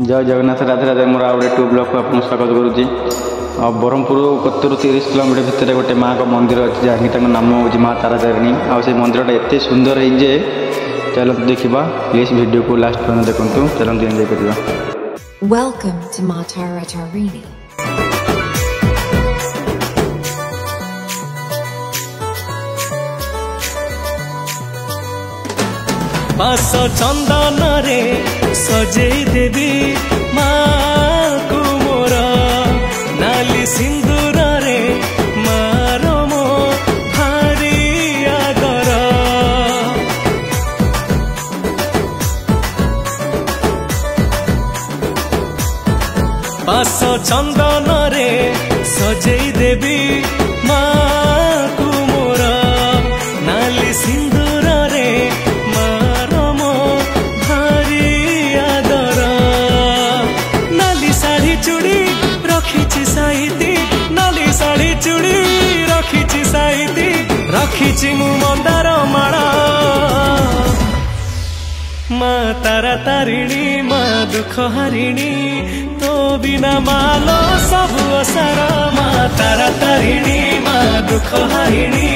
जय जगन्नाथ राधे राधे मोर आउ गोटे 2 ब्लॉक को आपको स्वागत करुच्ची। ब्रह्मपुर कतरू 30 किलोमीटर भितर गोटे माँ का मंदिर अच्छी जहाँकि नाम हूँ माँ तारातारिणी। आ मंदिरटा एत सुंदर है जे चलते देखा। प्लीज वीडियो को लास्ट पॉइंट देखूँ, चलते एंजॉय करिया। Welcome to Ma Taratharini. बास चंदन रे सजेई देवी माँ को मोर, नाली सिंदूर रे मार मो भारी आदर। बास चंदन रे सजेई देवी माँ को मोर, नाली सिंदूर रे रखी मु मंदार माला। माँ तारातारिणी माँ दुख हारिणी, तो बिना मालो सब असार। माँ तारातारिणी माँ दुख हारिणी,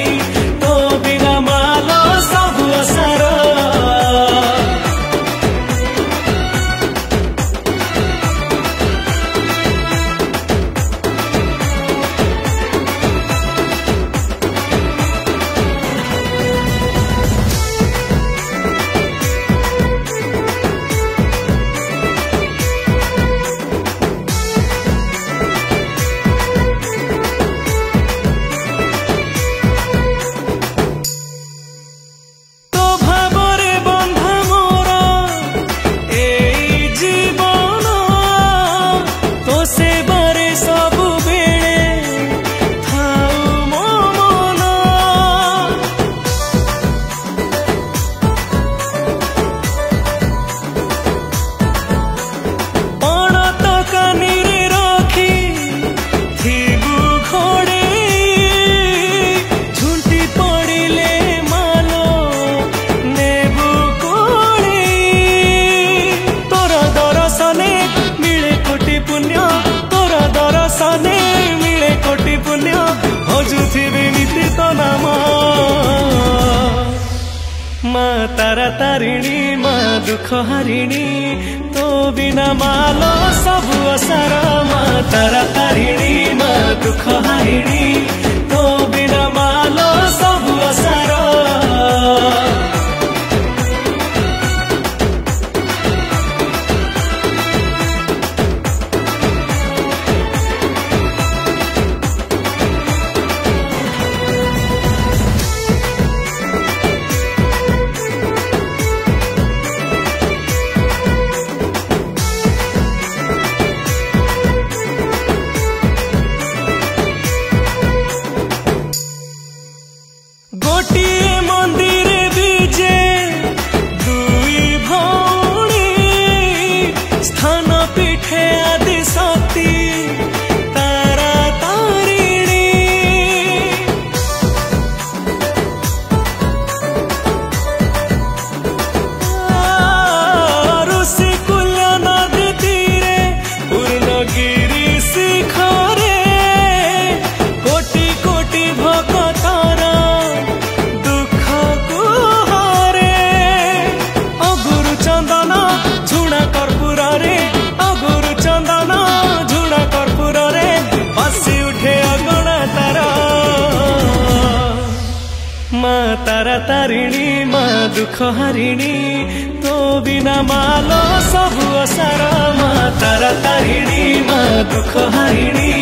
तो बिना मालो सब असार। माँ तारातारिणी माँ दुख हारिणी, तो बिना मालो सब असार। माँ तारातारिणी माँ दुख हारिणी, तो बिना मालो सब असार। गोटिए मंदिर बीजे दुई भौणी, स्थान पीठे आदि सती तारातारिणी। ऋषिकुल्य नदी तीरे पूर्णगिरी शिखरे, कोटि कोटि भक्तर माँ तारातारिणी माँ दुख हारिणी, तो बिना मालो सब असार। माँ तारातारिणी माँ दुख हारिणी।